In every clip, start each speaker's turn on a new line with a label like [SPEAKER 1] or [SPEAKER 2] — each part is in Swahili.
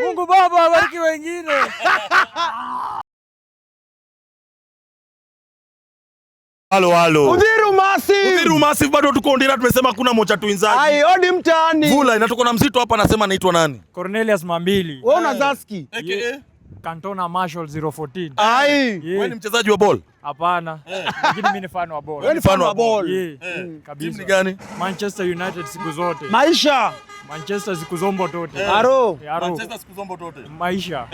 [SPEAKER 1] Mungu Baba abariki wengine.
[SPEAKER 2] Halo.
[SPEAKER 3] Udhiru
[SPEAKER 2] Massive bado tuko ndira, tumesema kuna mocha tuinzaji.
[SPEAKER 3] Ai, odi mtaani.
[SPEAKER 2] Vula inatoka na mzito hapa, anasema anaitwa nani?
[SPEAKER 1] Cornelius Mambili.
[SPEAKER 3] Wewe una Zaski.
[SPEAKER 2] AKA
[SPEAKER 1] Cantona Marshall 014.
[SPEAKER 3] Ai.
[SPEAKER 2] Wewe ni mchezaji wa ball?
[SPEAKER 1] Hapana. Lakini mimi ni fan wa ball.
[SPEAKER 3] Wewe ni fan wa ball.
[SPEAKER 1] Kabisa.
[SPEAKER 2] Timu ni gani?
[SPEAKER 1] Manchester United siku zote.
[SPEAKER 3] Maisha.
[SPEAKER 1] Manchester siku zombo tote.
[SPEAKER 3] Aro.
[SPEAKER 2] Manchester siku zombo tote.
[SPEAKER 1] Maisha.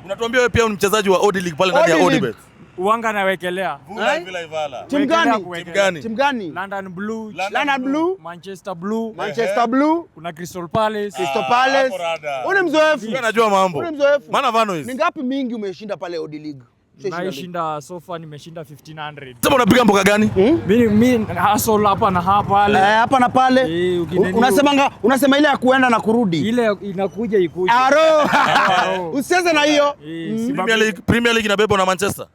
[SPEAKER 2] Unatuambia wewe pia ni mchezaji wa Odi League pale ndani ya Odibet.
[SPEAKER 1] Uwanga nawekelea.
[SPEAKER 2] Vila Ivala.
[SPEAKER 3] Timu gani?
[SPEAKER 1] London Blue. Manchester Blue. Kuna Crystal Palace.
[SPEAKER 3] Una mzoefu.
[SPEAKER 2] Wewe unajua mambo.
[SPEAKER 3] Una mzoefu.
[SPEAKER 2] Maana vano hizi.
[SPEAKER 3] Ni ngapi mingi umeshinda pale Odi League?
[SPEAKER 1] Nimeshinda so far, nimeshinda 1500.
[SPEAKER 2] Sema unapiga mboka gani?
[SPEAKER 1] Mimi hustle hapa na hapa.
[SPEAKER 3] Hapa na pale. Unasema ile ya kuenda na kurudi.
[SPEAKER 1] Ile inakuja ikuje.
[SPEAKER 3] Aro. Usicheze na hiyo.
[SPEAKER 2] Premier League inabeba na Manchester.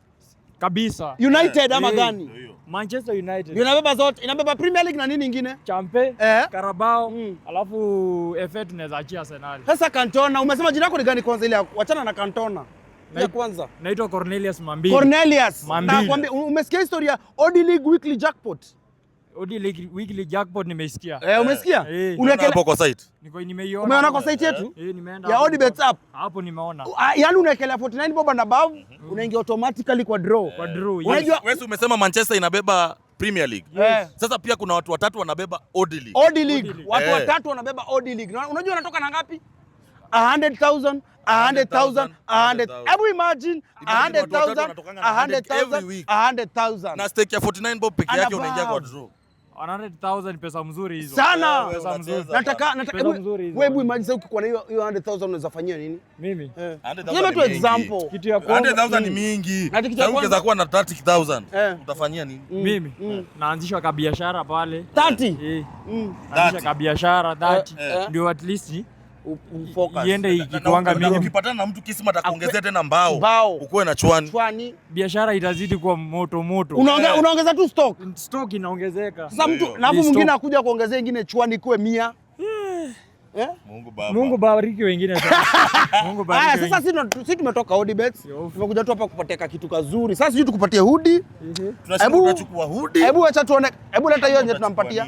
[SPEAKER 1] Kabisa.
[SPEAKER 3] United ama gani?
[SPEAKER 1] Manchester United.
[SPEAKER 3] Inabeba zote. Inabeba Premier League na nini nyingine?
[SPEAKER 1] Champe, Carabao, alafu FA tunaweza achia Arsenal.
[SPEAKER 3] Sasa Cantona, umesema jina lako ni gani kwanza, ile wachana na Cantona. Ya kwanza.
[SPEAKER 1] Naitwa Cornelius Mambili.
[SPEAKER 3] Nakwambia umesikia historia Odi League weekly jackpot?
[SPEAKER 1] Odi League weekly jackpot nimeisikia.
[SPEAKER 3] Umesikia?
[SPEAKER 2] Unaona hapo kwa site.
[SPEAKER 1] Nimeiona.
[SPEAKER 3] Umeona kwa site yetu?
[SPEAKER 1] Nimeenda.
[SPEAKER 3] Ya Odibet app.
[SPEAKER 1] Hapo nimeona.
[SPEAKER 3] Yaani unaekelea 49 bob and above, unaingia automatically kwa draw.
[SPEAKER 2] Unajua wewe umesema Manchester inabeba Premier League. Sasa pia kuna watu watatu wanabeba Odi League.
[SPEAKER 3] Watu watatu wanabeba Odi League. Unajua wanatoka na ngapi? 100,000, 100,000. Hebu imagine 100,000, 100,000.
[SPEAKER 2] Na stake ya 49 bob peke yake unaingia kwa draw.
[SPEAKER 1] 100,000 pesa mzuri hizo.
[SPEAKER 3] Sana.
[SPEAKER 1] Pesa mzuri.
[SPEAKER 3] Nataka wewe imagine ukikuwa na hiyo 100,000 unaweza fanyia nini?
[SPEAKER 1] Mimi.
[SPEAKER 3] Give me example.
[SPEAKER 1] Kitu ya kwanza
[SPEAKER 2] 100,000 ni mingi. Sasa ungeza kuwa na 30,000. Utafanyia nini?
[SPEAKER 1] Mimi naanzisha kabiashara pale.
[SPEAKER 3] 30.
[SPEAKER 1] Naanzisha kabiashara 30 ndio at least iende ikituanga mingi.
[SPEAKER 2] Ukipatana na mtu kisima atakuongezea tena mbao. Ukuwe na chwani.
[SPEAKER 1] Biashara itazidi kuwa moto.
[SPEAKER 3] Unaongeza tu stock.
[SPEAKER 1] Stock inaongezeka.
[SPEAKER 3] Sasa mtu na mwingine akuja kuongezea ingine chwani kuwe 100.
[SPEAKER 1] Mungu bariki wengine sana. Mungu bariki.
[SPEAKER 3] Sasa sisi tumetoka Odibet. Tumekuja tu hapa kupatia kitu kazuri. Sasa sisi tukupatie hoodie.
[SPEAKER 2] Tunachukua hoodie.
[SPEAKER 3] Hebu acha tuone. Hebu leta hiyo nje tunampatia.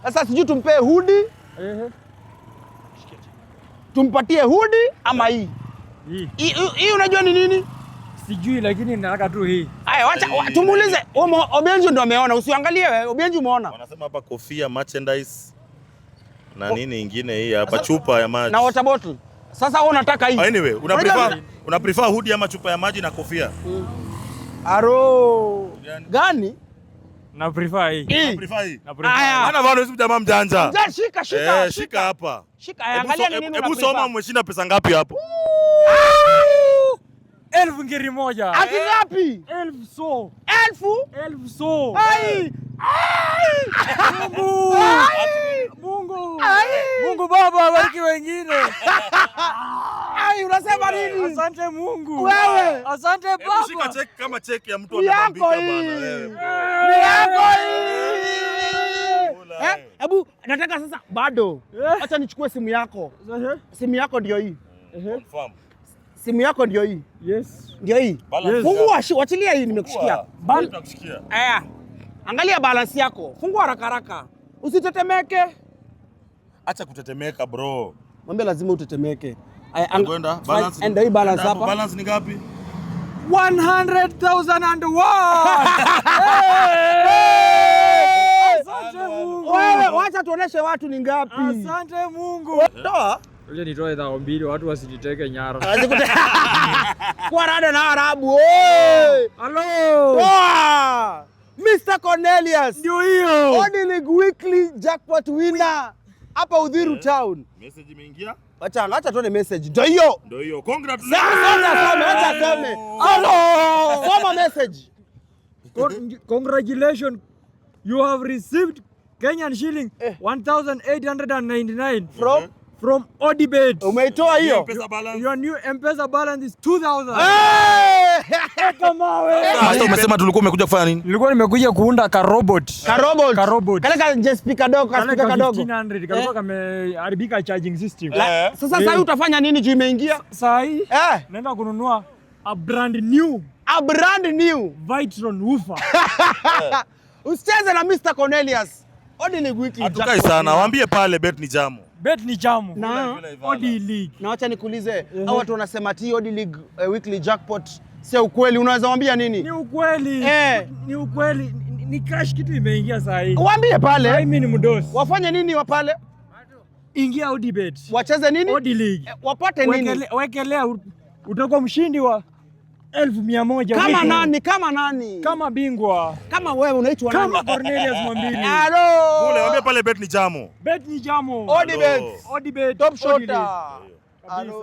[SPEAKER 3] Sasa sijui tumpe hoodie. Tumpatie hoodie ama hii? Hii unajua ni nini?
[SPEAKER 1] Sijui lakini nataka tu hii.
[SPEAKER 3] Haya wacha tumuulize. Obienju ndo ameona. Usiangalie wewe. Obienju umeona.
[SPEAKER 2] Wanasema hapa kofia, merchandise na nini ingine hii hapa, chupa ya maji.
[SPEAKER 3] Na water bottle. Sasa wewe unataka hii.
[SPEAKER 2] Anyway, una prefer hoodie ama chupa ya maji na kofia?
[SPEAKER 3] Aro. Gani?
[SPEAKER 1] Na prefer hii.
[SPEAKER 2] Na prefer hii.
[SPEAKER 1] Haya.
[SPEAKER 2] Bado hizo jamaa mjanja.
[SPEAKER 3] Shika
[SPEAKER 2] hapa.
[SPEAKER 3] Shika angalia ni nini.
[SPEAKER 2] Hebu soma umeshinda pesa ngapi hapo?
[SPEAKER 1] 1000 ngiri moja.
[SPEAKER 3] Ati ngapi?
[SPEAKER 1] 1000 so.
[SPEAKER 3] 1000
[SPEAKER 1] so.
[SPEAKER 3] Ai.
[SPEAKER 1] Mungu Baba abariki wengine.
[SPEAKER 3] Ai, unasema nini?
[SPEAKER 1] Asante Mungu.
[SPEAKER 3] Wewe.
[SPEAKER 1] Asante Baba.
[SPEAKER 2] Hebu shika check kama check ya mtu anabambika bana.
[SPEAKER 3] Ni yako hii. Hebu nataka sasa bado. Acha nichukue simu yako. Simu yako ndio hii.
[SPEAKER 2] Confirm.
[SPEAKER 3] Simu yako ndio hii.
[SPEAKER 1] Yes.
[SPEAKER 3] Ndio hii. Fungua, wachilia hii nimekushikia.
[SPEAKER 2] Tunakushikia.
[SPEAKER 3] Angalia balance yako. Fungua haraka haraka. Usitetemeke.
[SPEAKER 2] Acha kutetemeka bro.
[SPEAKER 3] Mwambie lazima utetemeke.
[SPEAKER 2] Ngoenda balance.
[SPEAKER 3] Ndio hii balance hapa.
[SPEAKER 2] Balance ni ngapi?
[SPEAKER 1] 100,001. Asante Mungu.
[SPEAKER 3] Wewe wacha tuoneshe watu ni ngapi.
[SPEAKER 1] Asante Mungu.
[SPEAKER 3] Toa.
[SPEAKER 1] Uje nitoe 2,000 watu wasijiteke nyara.
[SPEAKER 3] Kwa rada na Arabu.
[SPEAKER 1] Hello.
[SPEAKER 3] Toa. Mr. Cornelius.
[SPEAKER 1] Ndio hiyo.
[SPEAKER 3] Odi League weekly jackpot winner. Hapa Udhiru town.
[SPEAKER 2] Message imeingia?
[SPEAKER 3] Acha tuone message. Ndio hiyo.
[SPEAKER 2] Ndio hiyo. Congratulations.
[SPEAKER 3] Acha some. Hello. Soma message.
[SPEAKER 1] Congratulations. You have received Kenyan shilling 1,899 from Odibet.
[SPEAKER 3] Umeitoa hiyo?
[SPEAKER 1] Your new M-Pesa balance is 2,000.
[SPEAKER 3] Hey!
[SPEAKER 1] Kama wewe.
[SPEAKER 2] Sasa umesema tulikuwa umekuja kufanya nini?
[SPEAKER 1] Nilikuwa nimekuja kuunda ka robot. Kale ka
[SPEAKER 3] JSP kadogo, kaspika kadogo.
[SPEAKER 1] 1500 kalikuwa kameharibika charging system.
[SPEAKER 3] Sasa sasa utafanya nini juu imeingia?
[SPEAKER 1] Sasa hii naenda kununua a brand new Vitron woofer.
[SPEAKER 3] Usicheze na Mr. Cornelius. Odi League Weekly.
[SPEAKER 2] Hatukai sana. Waambie pale bet ni jamu.
[SPEAKER 1] Bet ni jamu.
[SPEAKER 3] Na
[SPEAKER 1] Odi League.
[SPEAKER 3] Na acha nikuulize, hao watu wanasema ati Odi League Weekly jackpot sio ukweli, unaweza waambia nini?
[SPEAKER 1] Ni ukweli. Ni ukweli. Ni cash kitu imeingia saa hii.
[SPEAKER 3] Waambie pale.
[SPEAKER 1] Sasa mimi ni mdosi.
[SPEAKER 3] Wafanye nini wa pale?
[SPEAKER 1] Ingia Odi Bet.
[SPEAKER 3] Wacheze nini?
[SPEAKER 1] Odi League.
[SPEAKER 3] Wapate nini?
[SPEAKER 1] Wekelea utakuwa mshindi wa 1100.
[SPEAKER 3] Kama nani?
[SPEAKER 1] Kama bingwa.
[SPEAKER 3] Kama wewe unaitwa nani?
[SPEAKER 1] Kama Cornelius Mwambili.
[SPEAKER 3] Hello.
[SPEAKER 2] Kule waambie pale bet ni jamu.
[SPEAKER 1] Bet ni jamu.
[SPEAKER 3] Odi Bet.
[SPEAKER 1] Odi Bet.
[SPEAKER 3] Top shota.
[SPEAKER 1] Kabisa.